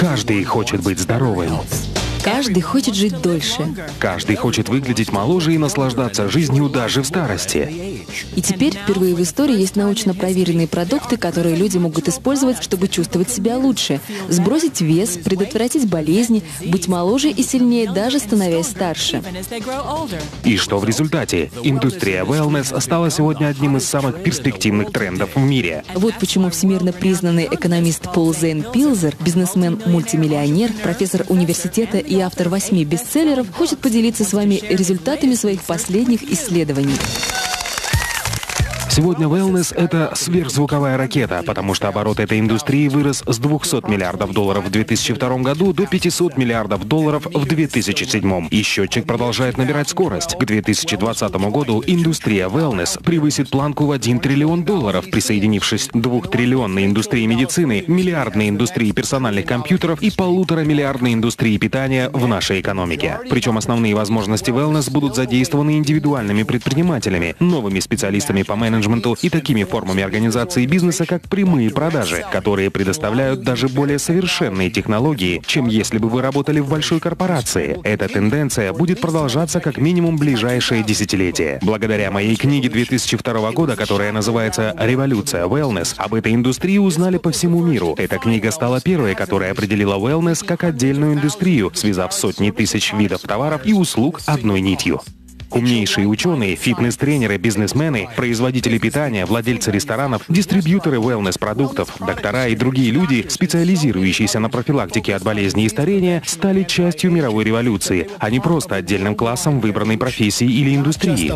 Каждый хочет быть здоровым. Каждый хочет жить дольше. Каждый хочет выглядеть моложе и наслаждаться жизнью даже в старости. И теперь впервые в истории есть научно проверенные продукты, которые люди могут использовать, чтобы чувствовать себя лучше, сбросить вес, предотвратить болезни, быть моложе и сильнее, даже становясь старше. И что в результате? Индустрия wellness стала сегодня одним из самых перспективных трендов в мире. Вот почему всемирно признанный экономист Пол Зейн Пилзер, бизнесмен-мультимиллионер, профессор университета и автор 8 бестселлеров, хочет поделиться с вами результатами своих последних исследований. Сегодня wellness — это сверхзвуковая ракета, потому что оборот этой индустрии вырос с $200 миллиардов в 2002 году до $500 миллиардов в 2007. И счетчик продолжает набирать скорость. К 2020 году индустрия wellness превысит планку в $1 триллион, присоединившись к 2-триллионной индустрии медицины, миллиардной индустрии персональных компьютеров и 1,5-миллиардной индустрии питания в нашей экономике. Причем основные возможности wellness будут задействованы индивидуальными предпринимателями, новыми специалистами по менеджменту и такими формами организации бизнеса, как прямые продажи, которые предоставляют даже более совершенные технологии, чем если бы вы работали в большой корпорации. Эта тенденция будет продолжаться как минимум ближайшее десятилетие. Благодаря моей книге 2002 года, которая называется «Революция wellness», об этой индустрии узнали по всему миру. Эта книга стала первой, которая определила wellness как отдельную индустрию, связав сотни тысяч видов товаров и услуг одной нитью. Умнейшие ученые, фитнес-тренеры, бизнесмены, производители питания, владельцы ресторанов, дистрибьюторы wellness-продуктов, доктора и другие люди, специализирующиеся на профилактике от болезней и старения, стали частью мировой революции, а не просто отдельным классом выбранной профессии или индустрии.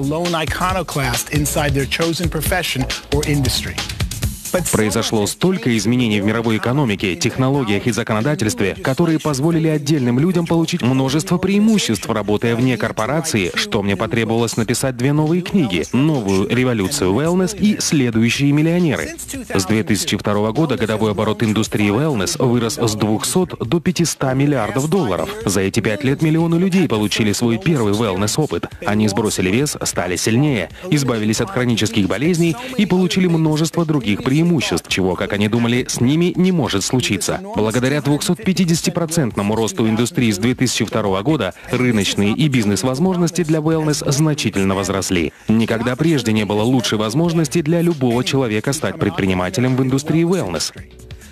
Произошло столько изменений в мировой экономике, технологиях и законодательстве, которые позволили отдельным людям получить множество преимуществ, работая вне корпорации, что мне потребовалось написать 2 новые книги: «Новую революцию wellness» и «Следующие миллионеры». С 2002 года годовой оборот индустрии wellness вырос с 200 до $500 миллиардов. За эти 5 лет миллионы людей получили свой первый wellness-опыт. Они сбросили вес, стали сильнее, избавились от хронических болезней и получили множество других преимуществ, чего, как они думали, с ними не может случиться. Благодаря 250% росту индустрии с 2002 года рыночные и бизнес-возможности для wellness значительно возросли. Никогда прежде не было лучшей возможности для любого человека стать предпринимателем в индустрии wellness.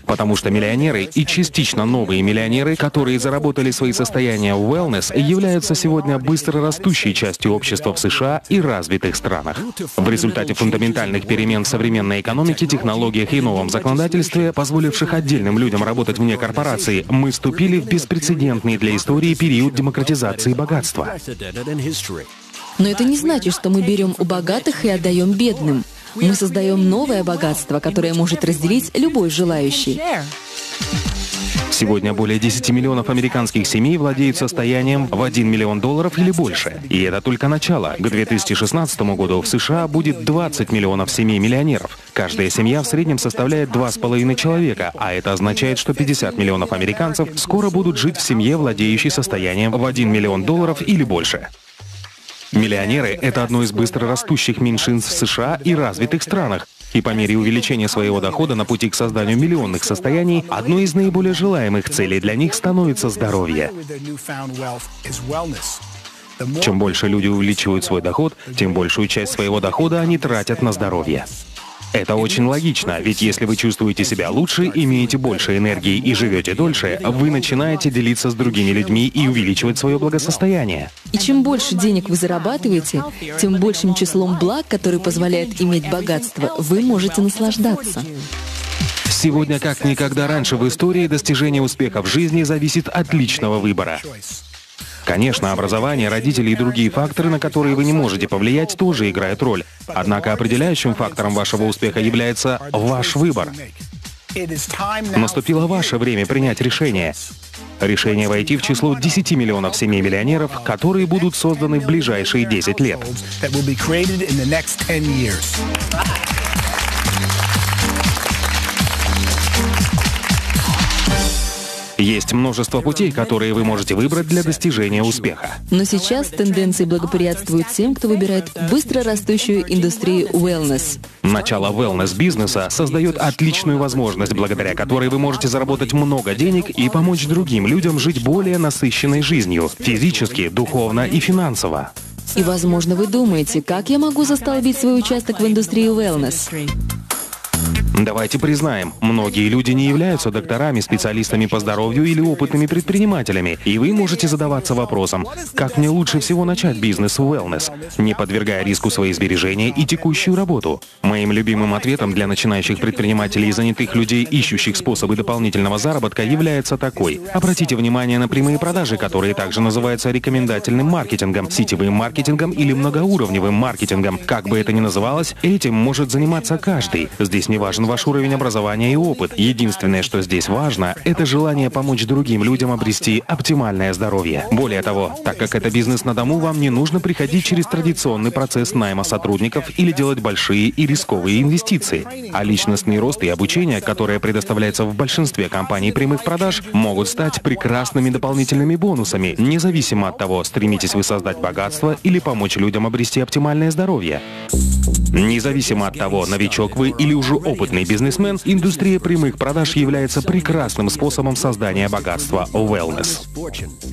Потому что миллионеры и частично новые миллионеры, которые заработали свои состояния в wellness, являются сегодня быстро растущей частью общества в США и развитых странах. В результате фундаментальных перемен в современной экономике, технологиях и новом законодательстве, позволивших отдельным людям работать вне корпорации, мы вступили в беспрецедентный для истории период демократизации богатства. Но это не значит, что мы берем у богатых и отдаем бедным. Мы создаем новое богатство, которое может разделить любой желающий. Сегодня более 10 миллионов американских семей владеют состоянием в $1 миллион или больше. И это только начало. К 2016 году в США будет 20 миллионов семей-миллионеров. Каждая семья в среднем составляет 2,5 человека, а это означает, что 50 миллионов американцев скоро будут жить в семье, владеющей состоянием в $1 миллион или больше. Миллионеры — это одно из быстро растущих меньшинств в США и развитых странах. И по мере увеличения своего дохода на пути к созданию миллионных состояний, одной из наиболее желаемых целей для них становится здоровье. Чем больше люди увеличивают свой доход, тем большую часть своего дохода они тратят на здоровье. Это очень логично, ведь если вы чувствуете себя лучше, имеете больше энергии и живете дольше, вы начинаете делиться с другими людьми и увеличивать свое благосостояние. И чем больше денег вы зарабатываете, тем большим числом благ, которые позволяют иметь богатство, вы можете наслаждаться. Сегодня, как никогда раньше в истории, достижение успеха в жизни зависит от личного выбора. Конечно, образование, родители и другие факторы, на которые вы не можете повлиять, тоже играют роль. Однако определяющим фактором вашего успеха является ваш выбор. Наступило ваше время принять решение. Решение войти в число 10 миллионов семей-миллионеров, которые будут созданы в ближайшие 10 лет. Есть множество путей, которые вы можете выбрать для достижения успеха. Но сейчас тенденции благоприятствуют тем, кто выбирает быстро растущую индустрию wellness. Начало wellness-бизнеса создает отличную возможность, благодаря которой вы можете заработать много денег и помочь другим людям жить более насыщенной жизнью, физически, духовно и финансово. И, возможно, вы думаете, как я могу застолбить свой участок в индустрии wellness? Давайте признаем, многие люди не являются докторами, специалистами по здоровью или опытными предпринимателями, и вы можете задаваться вопросом, как мне лучше всего начать бизнес в wellness, не подвергая риску свои сбережения и текущую работу. Моим любимым ответом для начинающих предпринимателей и занятых людей, ищущих способы дополнительного заработка, является такой. Обратите внимание на прямые продажи, которые также называются рекомендательным маркетингом, сетевым маркетингом или многоуровневым маркетингом. Как бы это ни называлось, этим может заниматься каждый. Здесь не важен ваш уровень образования и опыт. Единственное, что здесь важно, это желание помочь другим людям обрести оптимальное здоровье. Более того, так как это бизнес на дому, вам не нужно приходить через традиционный процесс найма сотрудников или делать большие и рисковые инвестиции. А личностный рост и обучение, которое предоставляется в большинстве компаний прямых продаж, могут стать прекрасными дополнительными бонусами, независимо от того, стремитесь вы создать богатство или помочь людям обрести оптимальное здоровье. Независимо от того, новичок вы или уже опытный бизнесмен, индустрия прямых продаж является прекрасным способом создания богатства в wellness.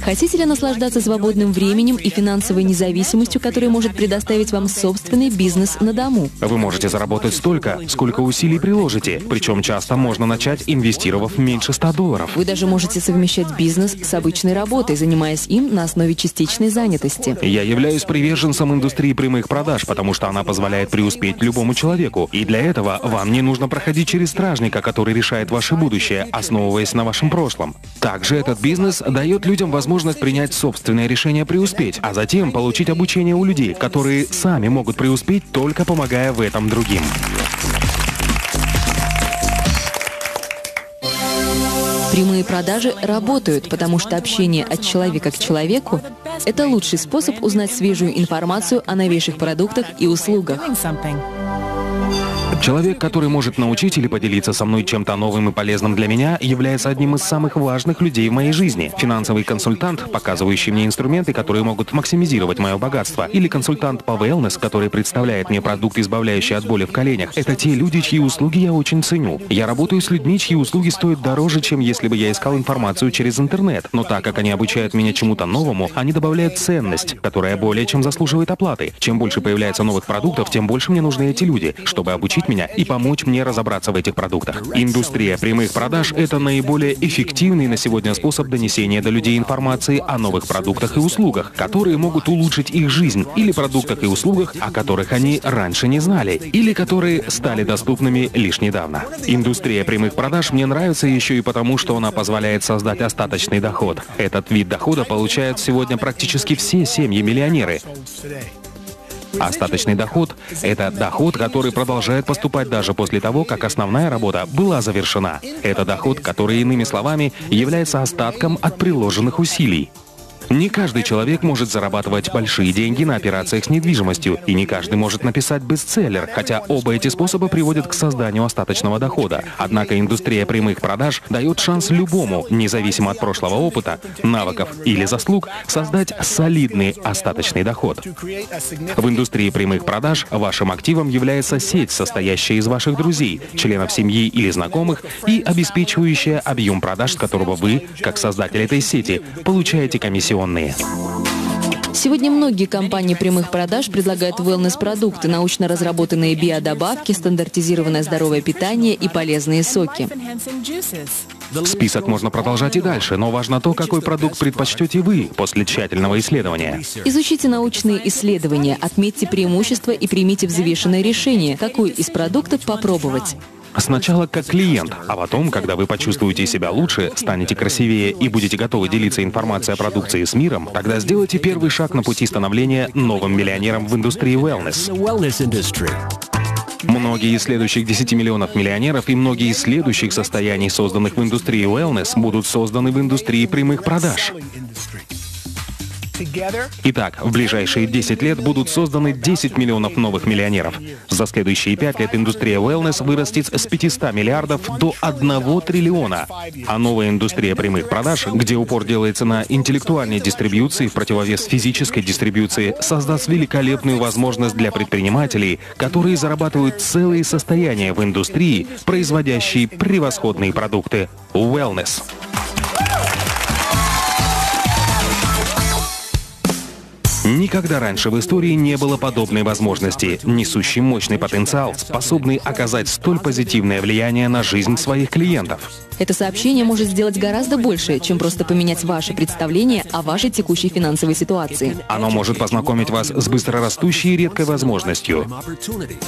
Хотите ли наслаждаться свободным временем и финансовой независимостью, которую может предоставить вам собственный бизнес на дому? Вы можете заработать столько, сколько усилий приложите, причем часто можно начать, инвестировав меньше $100. Вы даже можете совмещать бизнес с обычной работой, занимаясь им на основе частичной занятости. Я являюсь приверженцем индустрии прямых продаж, потому что она позволяет преуспеть любому человеку. И для этого вам не нужно проходить через стражника, который решает ваше будущее, основываясь на вашем прошлом. Также этот бизнес дает людям возможность принять собственное решение преуспеть, а затем получить обучение у людей, которые сами могут преуспеть, только помогая в этом другим. Прямые продажи работают, потому что общение от человека к человеку – это лучший способ узнать свежую информацию о новейших продуктах и услугах. Человек, который может научить или поделиться со мной чем-то новым и полезным для меня, является одним из самых важных людей в моей жизни. Финансовый консультант, показывающий мне инструменты, которые могут максимизировать мое богатство, или консультант по wellness, который представляет мне продукт, избавляющий от боли в коленях, это те люди, чьи услуги я очень ценю. Я работаю с людьми, чьи услуги стоят дороже, чем если бы я искал информацию через интернет. Но так как они обучают меня чему-то новому, они добавляют ценность, которая более чем заслуживает оплаты. Чем больше появляется новых продуктов, тем больше мне нужны эти люди, чтобы обучить меня и помочь мне разобраться в этих продуктах. Индустрия прямых продаж – это наиболее эффективный на сегодня способ донесения до людей информации о новых продуктах и услугах, которые могут улучшить их жизнь, или продуктах и услугах, о которых они раньше не знали, или которые стали доступными лишь недавно. Индустрия прямых продаж мне нравится еще и потому, что она позволяет создать остаточный доход. Этот вид дохода получают сегодня практически все семьи-миллионеры. Остаточный доход – это доход, который продолжает поступать даже после того, как основная работа была завершена. Это доход, который, иными словами, является остатком от приложенных усилий. Не каждый человек может зарабатывать большие деньги на операциях с недвижимостью, и не каждый может написать бестселлер, хотя оба эти способа приводят к созданию остаточного дохода. Однако индустрия прямых продаж дает шанс любому, независимо от прошлого опыта, навыков или заслуг, создать солидный остаточный доход. В индустрии прямых продаж вашим активом является сеть, состоящая из ваших друзей, членов семьи или знакомых, и обеспечивающая объем продаж, с которого вы, как создатель этой сети, получаете комиссионные. Сегодня многие компании прямых продаж предлагают wellness-продукты, научно разработанные биодобавки, стандартизированное здоровое питание и полезные соки. Список можно продолжать и дальше, но важно то, какой продукт предпочтете вы после тщательного исследования. Изучите научные исследования, отметьте преимущества и примите взвешенное решение, какой из продуктов попробовать. Сначала как клиент, а потом, когда вы почувствуете себя лучше, станете красивее и будете готовы делиться информацией о продукции с миром, тогда сделайте первый шаг на пути становления новым миллионером в индустрии wellness. Многие из следующих 10 миллионов миллионеров и многие из следующих состояний, созданных в индустрии wellness, будут созданы в индустрии прямых продаж. Итак, в ближайшие 10 лет будут созданы 10 миллионов новых миллионеров. За следующие 5 лет индустрия wellness вырастет с 500 миллиардов до 1 триллиона. А новая индустрия прямых продаж, где упор делается на интеллектуальной дистрибьюции в противовес физической дистрибьюции, создаст великолепную возможность для предпринимателей, которые зарабатывают целые состояния в индустрии, производящей превосходные продукты. Wellness. Никогда раньше в истории не было подобной возможности, несущей мощный потенциал, способный оказать столь позитивное влияние на жизнь своих клиентов. Это сообщение может сделать гораздо больше, чем просто поменять ваше представление о вашей текущей финансовой ситуации. Оно может познакомить вас с быстрорастущей и редкой возможностью.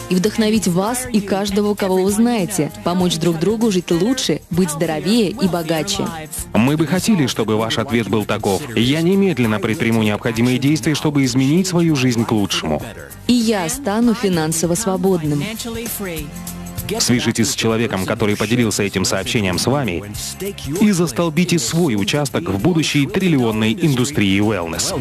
И вдохновить вас и каждого, кого вы знаете, помочь друг другу жить лучше, быть здоровее и богаче. Мы бы хотели, чтобы ваш ответ был таков: я немедленно предприму необходимые действия, чтобы изменить свою жизнь к лучшему. И я стану финансово свободным. Свяжитесь с человеком, который поделился этим сообщением с вами, и застолбите свой участок в будущей триллионной индустрии wellness.